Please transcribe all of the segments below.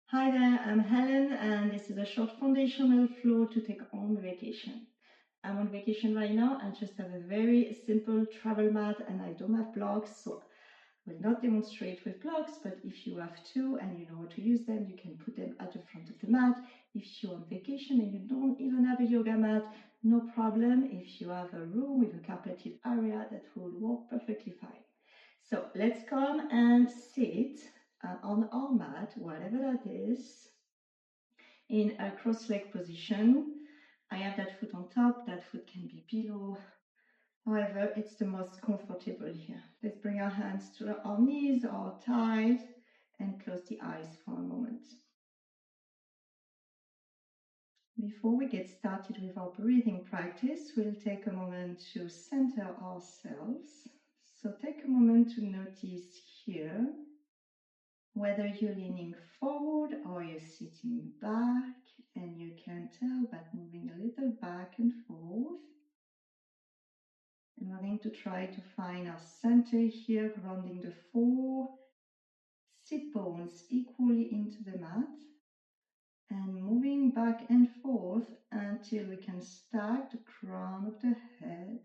Hi there, I'm Helen, and this is a short foundational flow to take on vacation. I'm on vacation right now. I just have a very simple travel mat and I don't have blocks, so I will not demonstrate with blocks, but if you have two and you know how to use them, you can put them at the front of the mat. If you're on vacation and you don't even have a yoga mat, no problem. If you have a room with a carpeted area, that will work perfectly fine. So let's come and sit on our mat, whatever that is, in a cross-leg position. I have that foot on top, that foot can be below. However, it's the most comfortable here. Let's bring our hands to our knees or thighs and close the eyes for a moment. Before we get started with our breathing practice, we'll take a moment to center ourselves. So take a moment to notice here whether you're leaning forward or you're sitting back, and you can tell by moving a little back and forth. And we're going to try to find our center here, grounding the four sit bones equally into the mat and moving back and forth until we can stack the crown of the head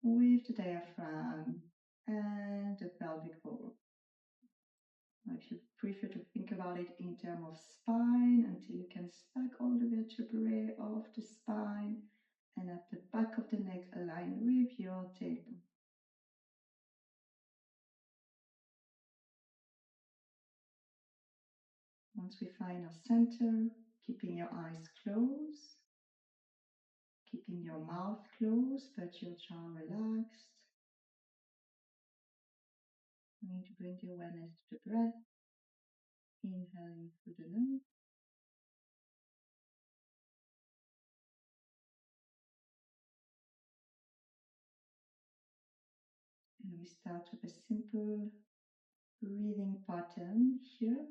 with the diaphragm and the pelvic bowl. If you prefer to think about it in terms of spine, until you can stack all the vertebrae of the spine and at the back of the neck align with your tailbone. Once we find our center, keeping your eyes closed, keeping your mouth closed but your jaw relaxed. I'm going to bring the awareness to the breath, inhaling through the nose. And we start with a simple breathing pattern here.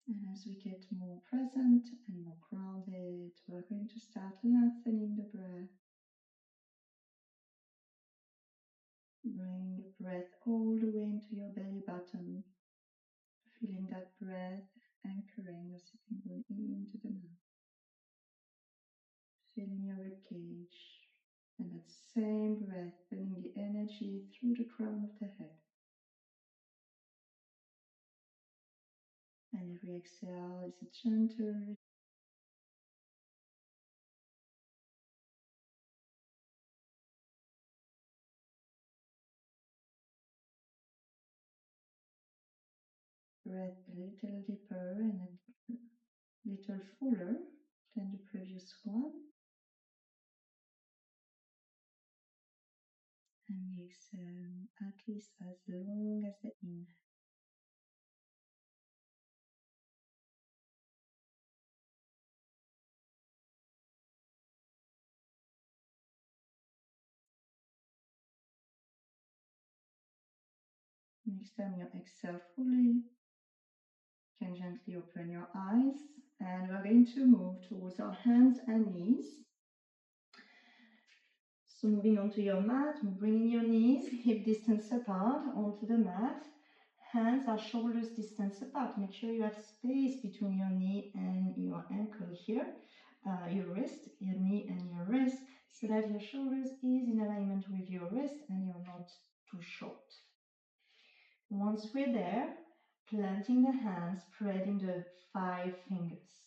And as we get more present and more grounded, we're going to start lengthening the breath. Bring the breath all the way into your belly button, feeling that breath anchoring your sitting bone into the mat. Feeling your ribcage, and that same breath filling the energy through the crown of the head. And every exhale is a gentle breath, a little deeper and a little fuller than the previous one. And the exhale at least as long as the inhale. Next time you exhale fully, you can gently open your eyes, and we're going to move towards our hands and knees. So moving onto your mat, bringing your knees hip distance apart onto the mat. Hands are shoulders distance apart. Make sure you have space between your knee and your ankle here, your wrist, your knee and your wrist, so that your shoulders is in alignment with your wrist and you're not too short. Once we're there, planting the hands, spreading the 5 fingers,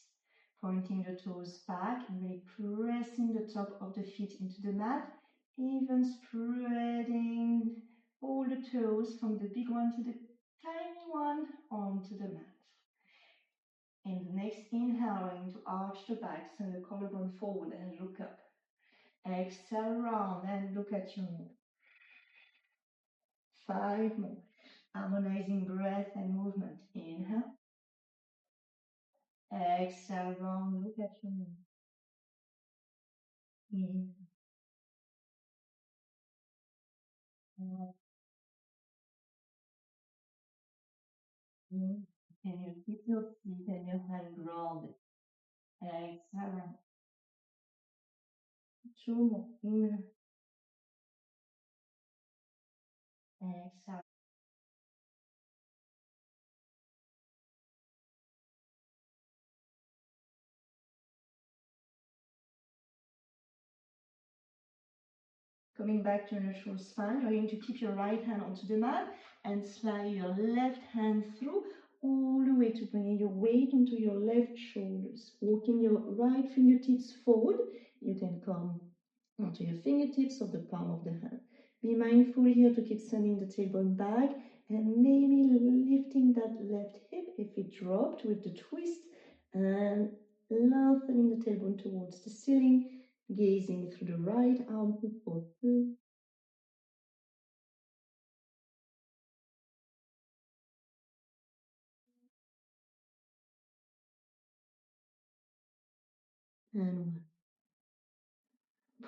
pointing the toes back and really pressing the top of the feet into the mat, even spreading all the toes from the big one to the tiny one onto the mat. In the next inhale, we're going to arch the back, send the collarbone forward and look up. Exhale, round and look at your knee. 5 more. Harmonizing breath and movement. Inhale. Exhale, round, look at your knee. Inhale. In. Can you keep your feet and your hand grounded? Exhale. 2 more. Inhale. Exhale. Coming back to a neutral spine, you're going to keep your right hand onto the mat and slide your left hand through all the way to bringing your weight onto your left shoulders. Walking your right fingertips forward, you can come onto your fingertips or the palm of the hand. Be mindful here to keep sending the tailbone back and maybe lifting that left hip if it dropped with the twist and lengthening the tailbone towards the ceiling, gazing through the right armpit for 3, and 1.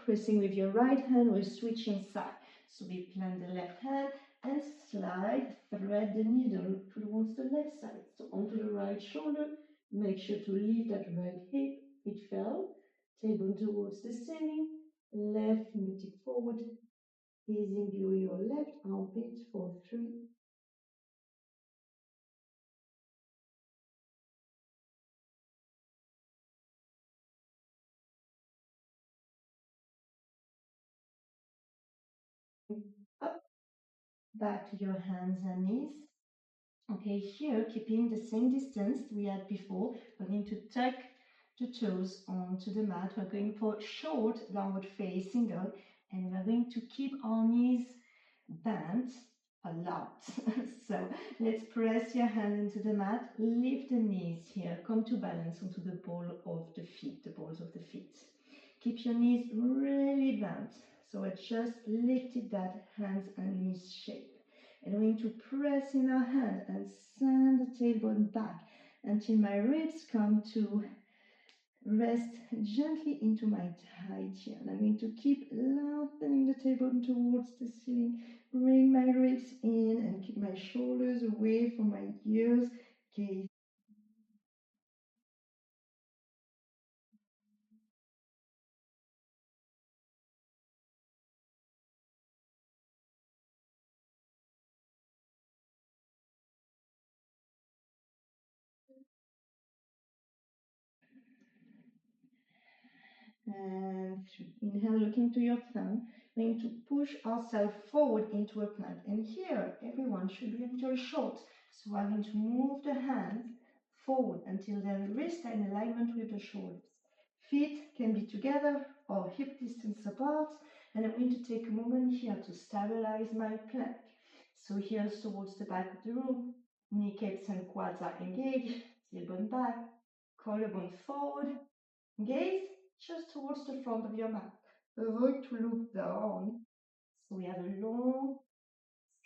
Pressing with your right hand, we're switching side. So we plant the left hand and slide, thread the needle towards the left side. So onto the right shoulder, make sure to lift that right hip, it fell. Tailbone towards the ceiling, left fingertip forward, gazing below your left armpit for 3, up, back to your hands and knees. Okay, here, keeping the same distance we had before, we're going to tuck the toes onto the mat. We're going for short downward facing dog, and we're going to keep our knees bent a lot. So let's press your hand into the mat, lift the knees here, come to balance onto the ball of the feet, the balls of the feet. Keep your knees really bent. So I just lifted that hands and knees shape. And we're going to press in our hand and send the tailbone back until my ribs come to rest gently into my thigh here. And I'm going to keep lengthening the tailbone towards the ceiling. Bring my ribs in and keep my shoulders away from my ears. Gaze. And inhale, looking to your thumb. We're going to push ourselves forward into a plank. And here, everyone should be a little short. So I'm going to move the hands forward until the wrists are in alignment with the shoulders. Feet can be together or hip distance apart. And I'm going to take a moment here to stabilize my plank. So here's towards the back of the room. Kneecaps and quads are engaged. Tailbone back. Collarbone forward. Gaze just towards the front of your mat. Avoid to look down. So we have a long,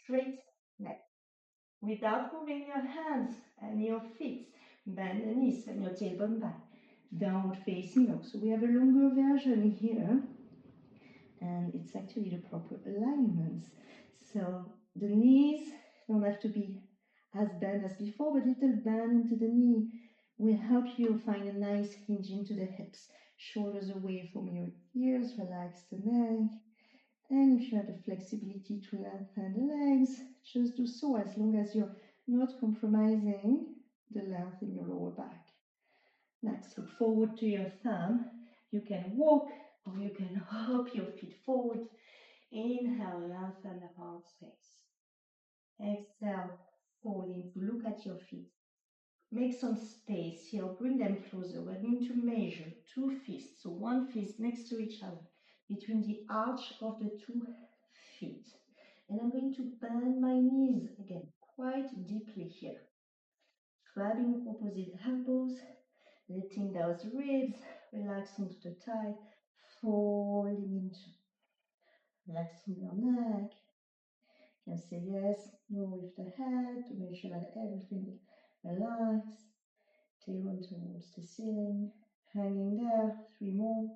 straight neck. Without moving your hands and your feet, bend the knees and your tailbone back. Downward facing dog. So we have a longer version here. And it's actually the proper alignments. So the knees don't have to be as bent as before, but little bend into the knee will help you find a nice hinge into the hips. Shoulders away from your ears, relax the neck. And if you have the flexibility to lengthen the legs, just do so as long as you're not compromising the length in your lower back. Next, look forward to your thumb. You can walk or you can hop your feet forward. Inhale, lengthen the heart space. Exhale, falling to look at your feet. Make some space here, bring them closer. We're going to measure 2 fists, so 1 fist next to each other, between the arch of the 2 feet. And I'm going to bend my knees again, quite deeply here. Grabbing opposite elbows, lifting those ribs, relaxing to the thigh, falling into, relaxing your neck. You can say yes, no with the head to make sure that everything relaxes. Tailbone towards the ceiling, hanging there, 3 more.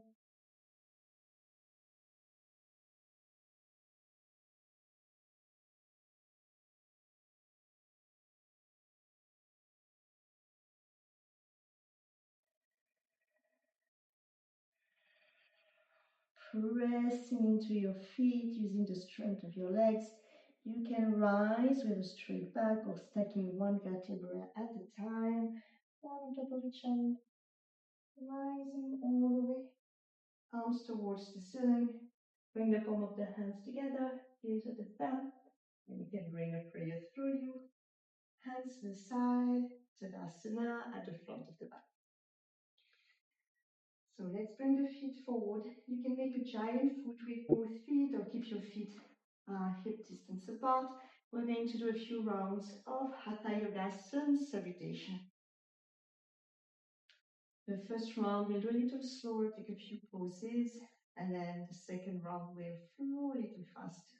Pressing into your feet using the strength of your legs. You can rise with a straight back or stacking 1 vertebra at a time, one on top of each other, rising all the way, arms towards the ceiling. Bring the palm of the hands together, gaze at the thumb, and you can bring a prayer through you. Hands to the side, Tadasana at the front of the back. So let's bring the feet forward. You can make a giant foot with both feet or keep your feet hip distance apart. We're going to do a few rounds of Hatha Sun Salutation. The first round we'll do a little slower, take a few pauses, and then the second round we'll flow a little faster.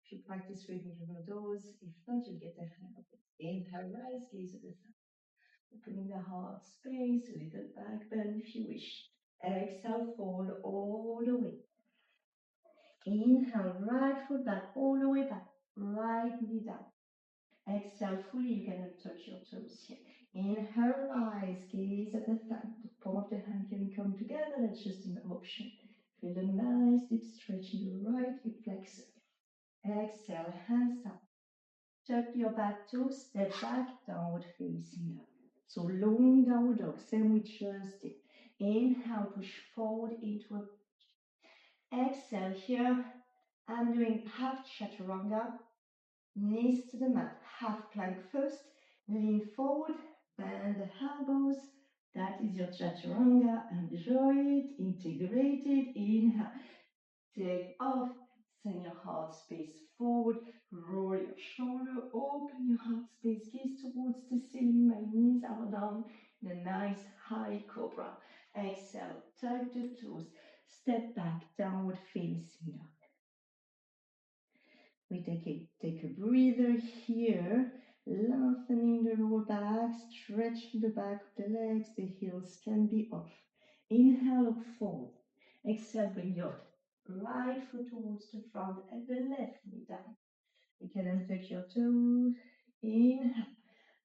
If you practice with me, you know those. If not, you'll get the hang of it. Inhale, rise, gaze at the sun. Opening the heart space, a little back bend if you wish. Exhale, fold all the way. Inhale, right foot back, all the way back. Right knee down. Exhale fully, you can touch your toes here. Inhale, rise, gaze at the thumb. The palm of the hand can come together, that's just an option. Feel a nice deep stretch in the right hip flexor. Exhale, hands down. Tuck your back toe, step back, downward facing dog. So long downward dog, same we just did. Inhale, push forward into a. Exhale here. I'm doing half chaturanga. Knees to the mat, half plank first, lean forward, bend the elbows. That is your chaturanga. Enjoy it, integrate it. Inhale, take off, send your heart space forward, roll your shoulder, open your heart space, gaze towards the ceiling. My knees are down in a nice high cobra. Exhale, tuck the toes, step back, downward facing dog. We take a breather here, lengthening the lower back, stretch the back of the legs, the heels can be off. Inhale, look forward. Exhale, bring your right foot towards the front and the left knee down. You can untuck your toes. Inhale,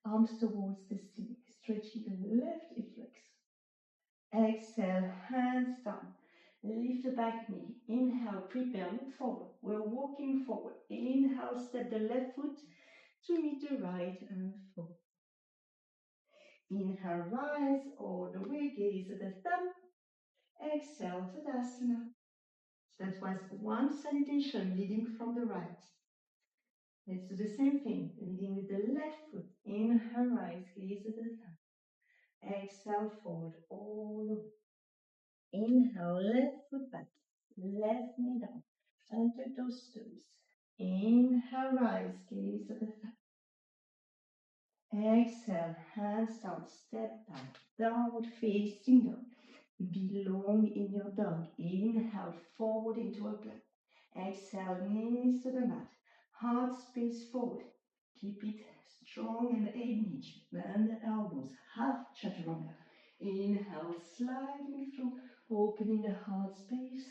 arms towards the ceiling, stretching the left hip flexor. Exhale, hands down. Lift the back knee. Inhale, prepare, look forward. We're walking forward. Inhale, step the left foot to meet the right and forward. Inhale, rise all the way, gaze at the thumb. Exhale, Tadasana. That was one salutation leading from the right. Let's do the same thing, leading with the left foot. Inhale, rise, gaze at the thumb. Exhale, forward all the way. Inhale, left foot back, left knee down. Untuck those toes. Inhale, rise, gaze at the thumb. Exhale, hands down, step back, downward facing dog. Belong in your dog. Inhale, forward into a plank. Exhale, knees to the mat. Heart space forward. Keep it strong and engaged. Bend the elbows. Half chaturanga. Inhale, sliding through, opening the heart space.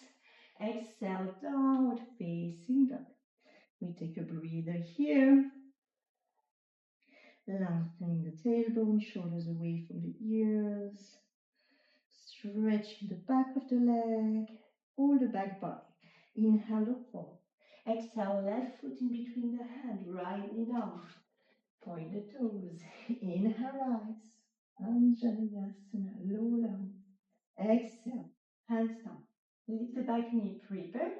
Exhale, downward facing dog. We take a breather here. Lengthening the tailbone, shoulders away from the ears. Stretch the back of the leg, all the back body. Inhale, look forward. Exhale, left foot in between the hand, right knee down. Point the toes. Inhale, rise. Anjaneyasana, low lunge. Exhale, hands down. Lift the back knee, prepare.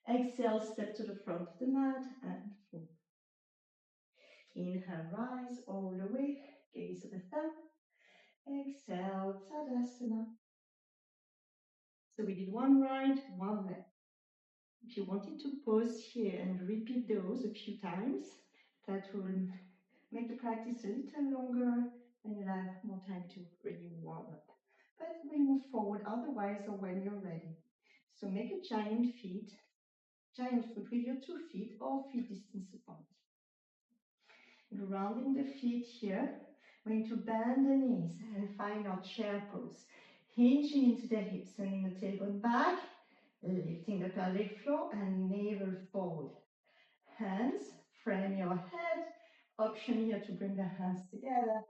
Exhale, step to the front of the mat and forward. Inhale, rise all the way. Gaze at the thumb. Exhale, Tadasana. So we did one right, one left. If you wanted to pause here and repeat those a few times, that will make the practice a little longer and you'll have more time to really warm up. But we move forward otherwise or when you're ready. So make a giant foot with your 2 feet or feet distance apart. Grounding the feet here, we're going to bend the knees and find our chair pose. Hinging into the hips, sending the tailbone back, lifting the pelvic floor and navel forward. Hands, frame your head. Option here to bring the hands together.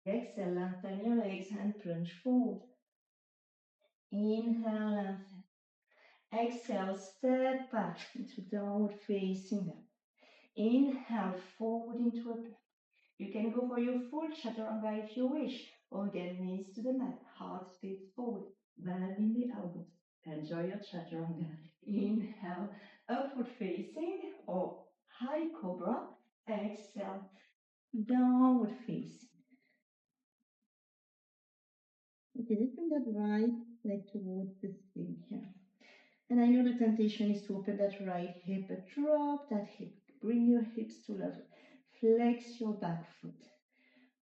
Exhale, lengthen your legs and plunge forward. Inhale, lengthen. Exhale, step back into downward facing dog. Inhale, forward into a plank. You can go for your full chaturanga if you wish, or again, knees to the mat, heart space forward, bending the elbows. Enjoy your chaturanga. Inhale, upward facing or high cobra. Exhale, downward facing. Okay, let's bring that right leg towards the ceiling here. And I know the temptation is to open that right hip, but drop that hip. Bring your hips to level. Flex your back foot.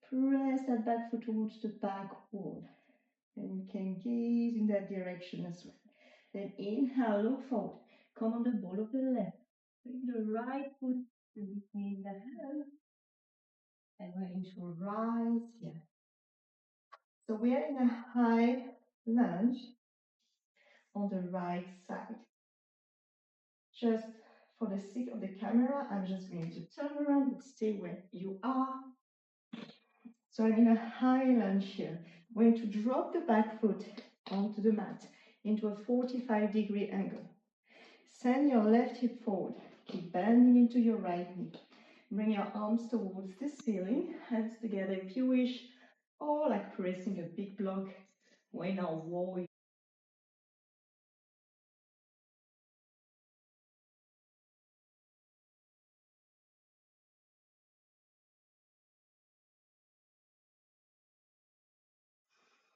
Press that back foot towards the back wall. And you can gaze in that direction as well. Then inhale, look forward. Come on the ball of the left. Bring the right foot between the hands. And we're going to rise here. So we are in a high lunge on the right side. Just for the sake of the camera, I'm just going to turn around and stay where you are. So I'm in a high lunge here. I'm going to drop the back foot onto the mat into a 45-degree angle. Send your left hip forward. Keep bending into your right knee. Bring your arms towards the ceiling, hands together if you wish, or like pressing a big block when our warrior.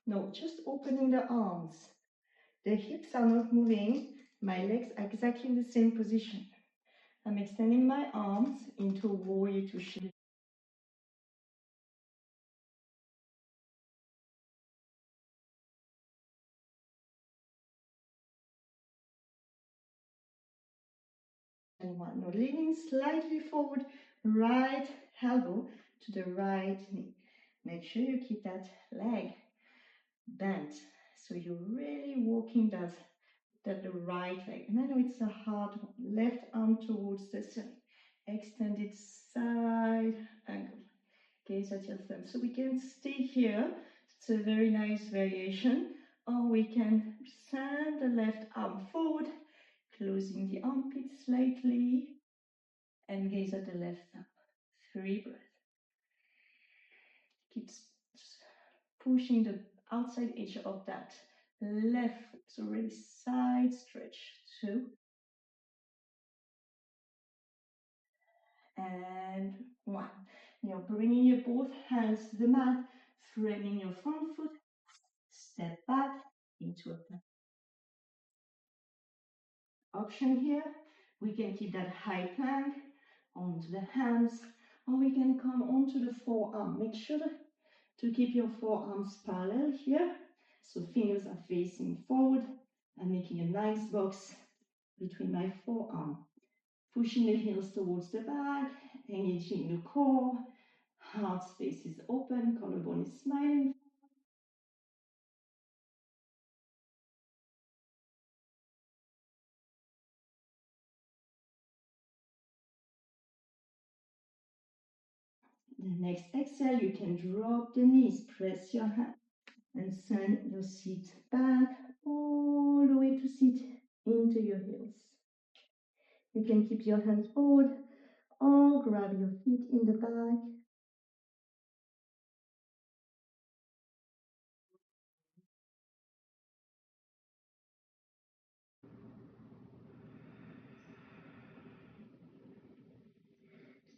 No, just opening the arms. The hips are not moving. My legs are exactly in the same position. I'm extending my arms into warrior two shape. And one. Now leaning slightly forward, right elbow to the right knee. Make sure you keep that leg bent. So you're really walking that the right leg. And I know it's a hard one. Left arm towards the ceiling. Extended side angle. Gaze at your thumb. So we can stay here. It's a very nice variation. Or we can send the left arm forward, closing the armpit slightly, and gaze at the left thumb. 3 breaths. Keep pushing the outside edge of that left foot. So really side stretch. 2. And 1. You're bringing your both hands to the mat, framing your front foot, step back into a plank. Option here, we can keep that high plank onto the hands, or we can come onto the forearm. Make sure to keep your forearms parallel here, so fingers are facing forward. I'm making a nice box between my forearm, pushing the heels towards the back, engaging the core. Heart space is open, collarbone is smiling. The next exhale, you can drop the knees, press your hand, and send your seat back all the way to sit into your heels. You can keep your hands forward or grab your feet in the back.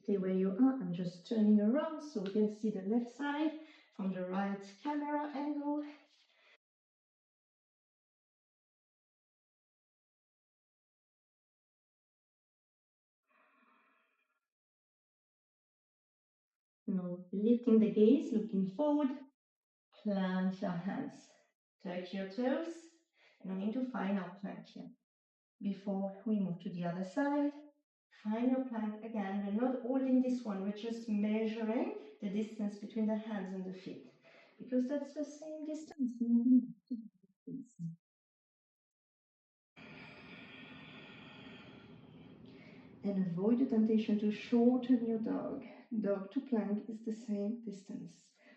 Stay where you are. I'm just turning around so we can see the left side from the right camera angle. Now lifting the gaze, looking forward, plant your hands, touch your toes, and we need to find our plank here. Before we move to the other side, find your plank again. We're not holding this one, we're just measuring the distance between the hands and the feet, because that's the same distance. And avoid the temptation to shorten your dog. Dog to plank is the same distance.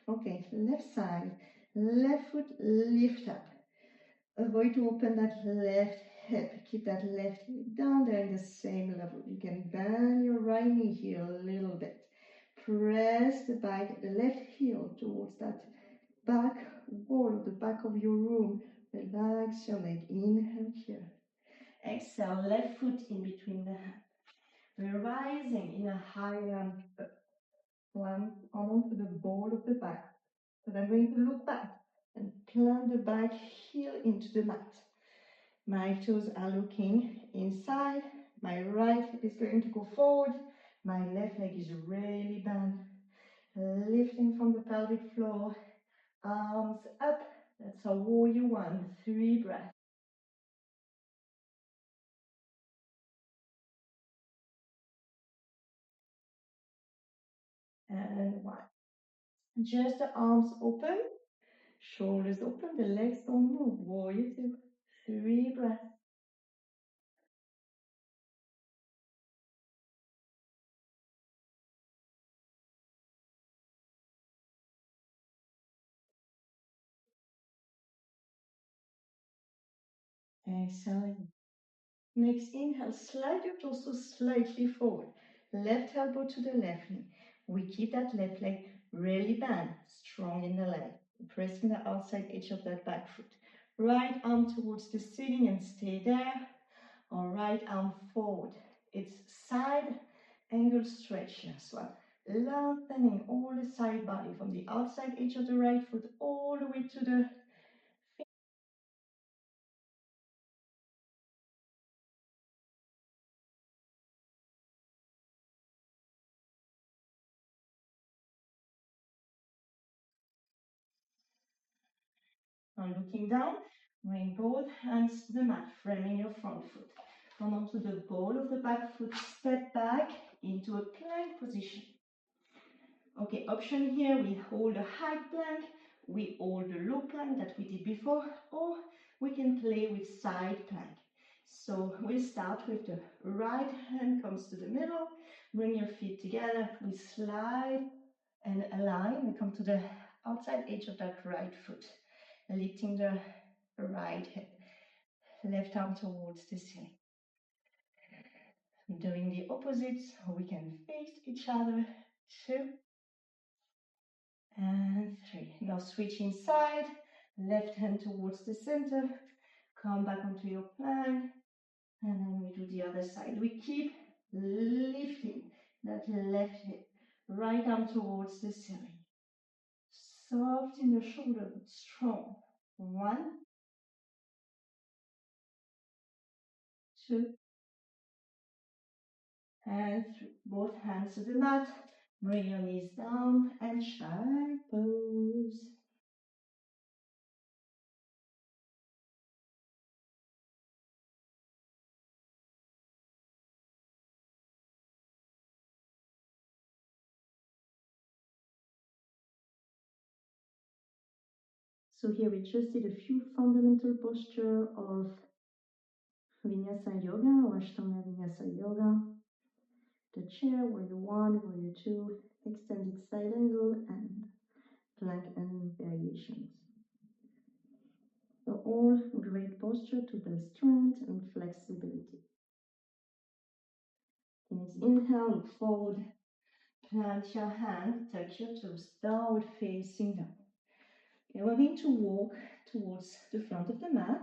Okay, left side, left foot lift up. Avoid to open that left hip. Keep that left hip down there in the same level. You can bend your right knee here a little bit. Press the left heel towards that back wall, the back of your room. Relax your leg. Inhale here. Exhale, left foot in between the hands. We're rising in a high plant onto the ball of the back. But I'm going to look back and plant the back heel into the mat. My toes are looking inside. My right hip is going to go forward. My left leg is really bent. Lifting from the pelvic floor. Arms up. That's a warrior one. 3 breaths. And 1. Just the arms open. Shoulders open. The legs don't move. Warrior 2. 3 breaths. Exhaling. Next inhale, slide your torso slightly forward. Left elbow to the left knee. We keep that left leg really bent, strong in the leg. Pressing the outside edge of that back foot. Right arm towards the ceiling and stay there. Or right arm forward. It's side angle stretch here. So lengthening all the side body from the outside edge of the right foot all the way to the Now looking down, bring both hands to the mat, framing your front foot. Come onto the ball of the back foot, step back into a plank position. Okay, option here, we hold a high plank, we hold the low plank that we did before, or we can play with side plank. So we'll start with the right hand comes to the middle, bring your feet together, we slide and align, we come to the outside edge of that right foot. Lifting the right hip, left arm towards the ceiling. Doing the opposites, we can face each other. 2 and 3. Now switching side, left hand towards the center. Come back onto your plank, and then we do the other side. We keep lifting that left hip, right arm towards the ceiling. Soft in the shoulder, but strong. 1, 2, and both hands to the mat. Bring your knees down and child pose. So here we just did a few fundamental posture of Vinyasa Yoga or Ashtanga Vinyasa Yoga. The chair, warrior 1, warrior 2, extended side angle, and plank and variations. So all great posture to build strength and flexibility. Next inhale, look forward, plant your hand, touch your toes, downward facing down. Okay, we're going to walk towards the front of the mat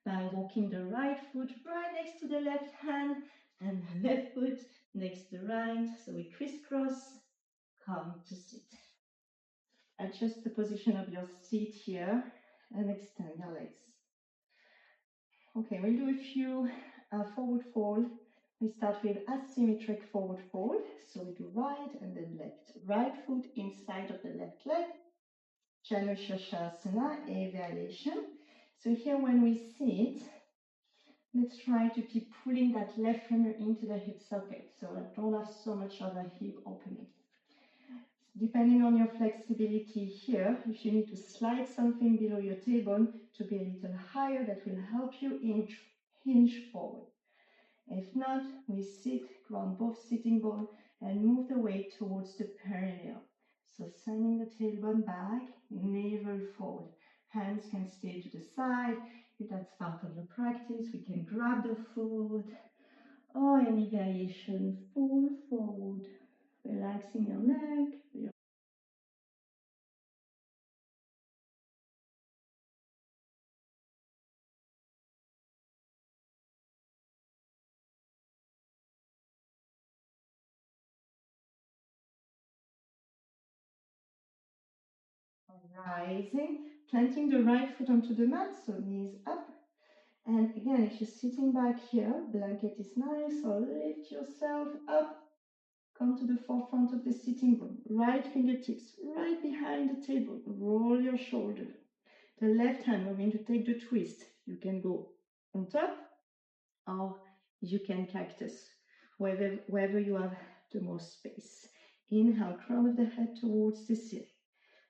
by walking the right foot right next to the left hand and the left foot next to the right. So we crisscross, come to sit. Adjust the position of your seat here and extend your legs. Okay, we'll do a few forward fold. We start with asymmetric forward fold. So we do right and then left. Right foot inside of the left leg. Janu Sirsasana A variation. So here when we sit, let's try to keep pulling that left femur into the hip socket. So I don't have so much of a hip opening. Depending on your flexibility here, if you need to slide something below your tailbone to be a little higher, that will help you hinge forward. If not, we sit, ground both sitting bone, and move the weight towards the perineum. So sending the tailbone back, navel forward. Hands can stay to the side. If that's part of the practice, we can grab the foot or any variation, fall forward, relaxing your neck, rising, planting the right foot onto the mat, so knees up. And again, if you're sitting back here, blanket is nice, so lift yourself up, come to the forefront of the sitting bone, right fingertips right behind the table, roll your shoulder. The left hand, we're going to take the twist. You can go on top or you can cactus, wherever you have the most space. Inhale, crown of the head towards the ceiling.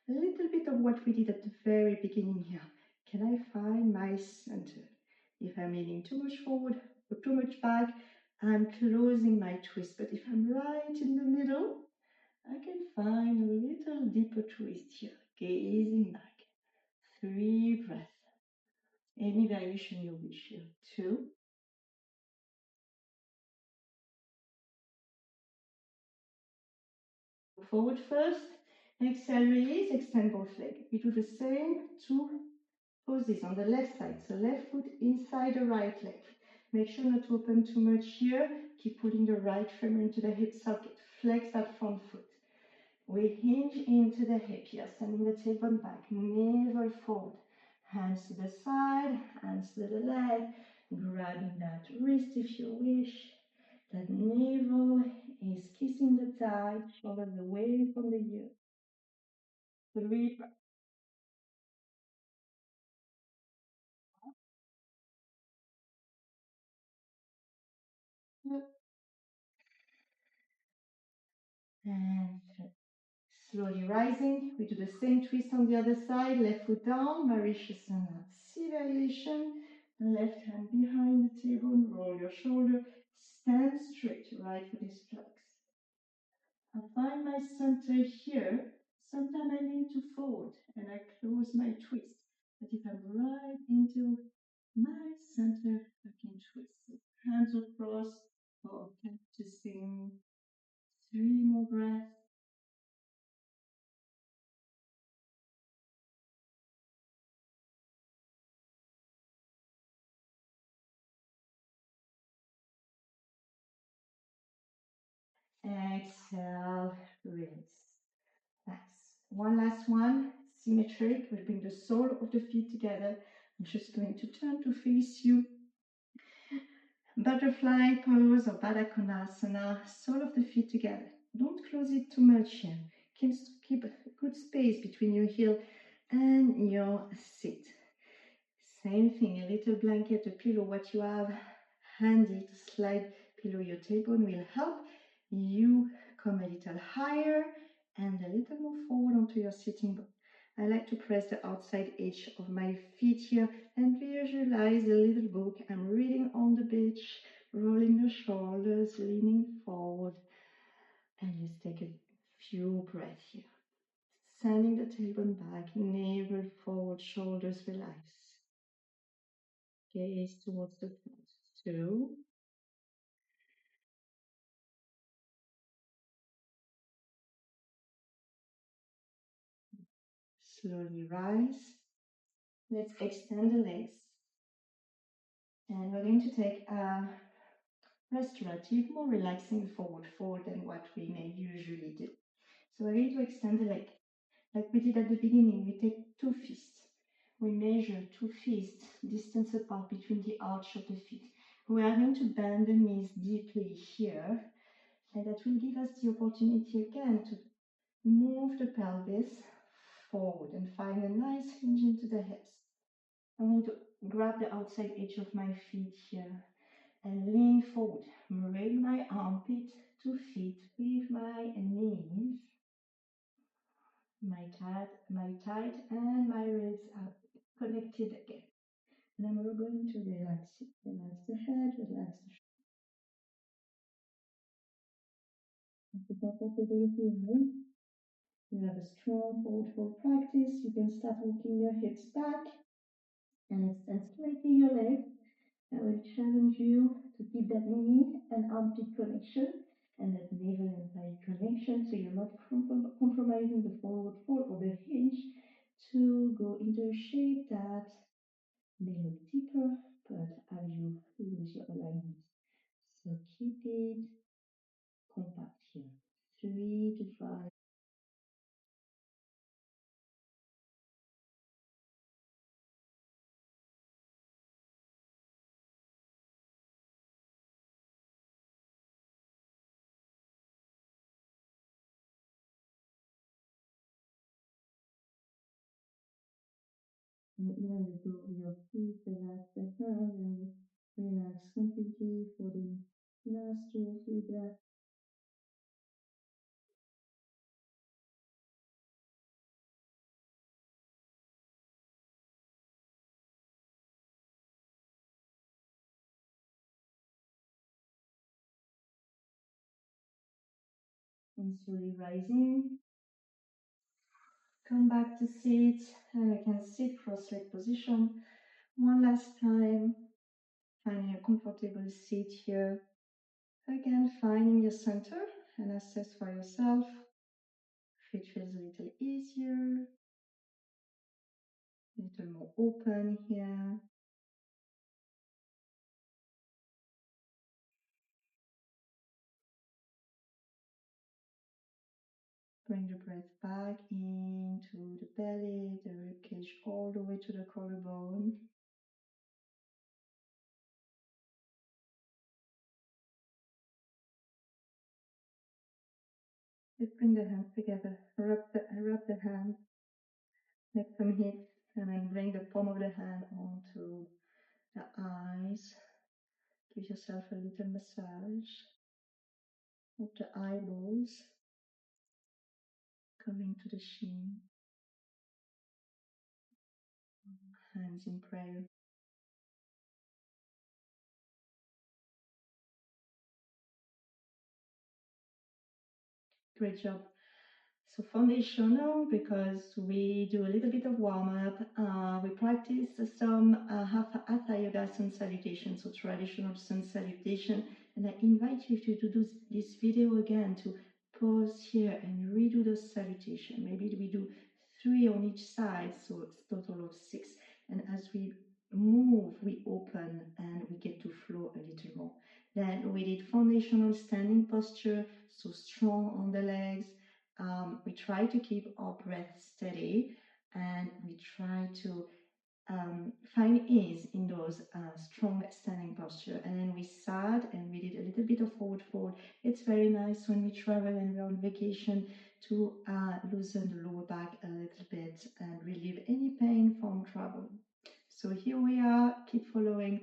A little bit of what we did at the very beginning here. Can I find my center? If I'm leaning too much forward or too much back, I'm closing my twist. But if I'm right in the middle, I can find a little deeper twist here. Gazing back. 3 breaths. Any variation you wish here. 2. Forward first. Exhale, release. Extend both legs. We do the same 2 poses on the left side. So left foot inside the right leg. Make sure not to open too much here. Keep pulling the right femur into the hip socket. Flex that front foot. We hinge into the hip here, sending the tailbone back, navel forward. Hands to the side, hands to the leg, grabbing that wrist if you wish. That navel is kissing the thigh, shoulders away from the ear. 3 breaths. And slowly rising. We do the same twist on the other side. Left foot down, Marishasana C variation. Left hand behind the table, roll your shoulder. Stand straight, right foot is flexed. I find my center here. Sometimes I lean to forward and I close my twist. But if I'm right into my center, I can twist. So hands across or practicing 3 more breaths. Exhale, release. Nice. One last one, symmetric. We'll bring the sole of the feet together. I'm just going to turn to face you. Butterfly pose or Baddha Konasana, sole of the feet together. Don't close it too much here. Keep a good space between your heel and your seat. Same thing, a little blanket, a pillow, what you have handy to slide below your tailbone will help you come a little higher and a little more forward onto your sitting bone. I like to press the outside edge of my feet here and visualize a little book. I'm reading on the beach, rolling the shoulders, leaning forward, and just take a few breaths here. Sending the tailbone back, navel forward, shoulders relax. Gaze towards the front. 2. Slowly rise. Let's extend the legs. And we're going to take a restorative, more relaxing forward fold than what we may usually do. So we're going to extend the leg. Like we did at the beginning, we take 2 fists. We measure 2 fists distance apart between the arch of the feet. We are going to bend the knees deeply here, and that will give us the opportunity again to move the pelvis forward and find a nice hinge into the hips. I'm going to grab the outside edge of my feet here and lean forward. Bring my armpit to feet with my knees, my thigh and my ribs are connected again. And then we're going to relax it. Relax the head, relax the comfortability here. You have a strong forward fold practice. You can start walking your hips back. And extend slightly your legs. I will challenge you to keep that knee and armpit connection and that navel and thigh connection, so you're not compromising the forward fold or the hinge to go into a shape that may look deeper, but have you lose your alignment. So keep it compact here. 3 to 5. And even the toe of your feet, relax the hands and relax completely for the last 2 or 3 breaths. And slowly rising. Come back to sit, and you can sit cross-leg position. One last time, finding a comfortable seat here. Again, finding your center and assess for yourself if it feels a little easier, a little more open here. Bring the breath back into the belly, the ribcage all the way to the collarbone. Let's bring the hands together. Rub the hand, make some hits, and then bring the palm of the hand onto the eyes. Give yourself a little massage of the eyeballs, coming to the shin, hands in prayer. Great job. So foundational, because we do a little bit of warm-up. We practice some Hatha Yoga Sun Salutations, so traditional Sun Salutation. And I invite you to do this video again, to pause here and redo the salutation. Maybe we do 3 on each side, so it's a total of 6. And as we move, we open and we get to flow a little more. Then we did foundational standing posture, so strong on the legs. We try to keep our breath steady, and we try to find ease in those strong standing posture. And then we sat and we did a little bit of forward fold. It's very nice when we travel and we're on vacation to loosen the lower back a little bit and relieve any pain from travel. So here we are. Keep following.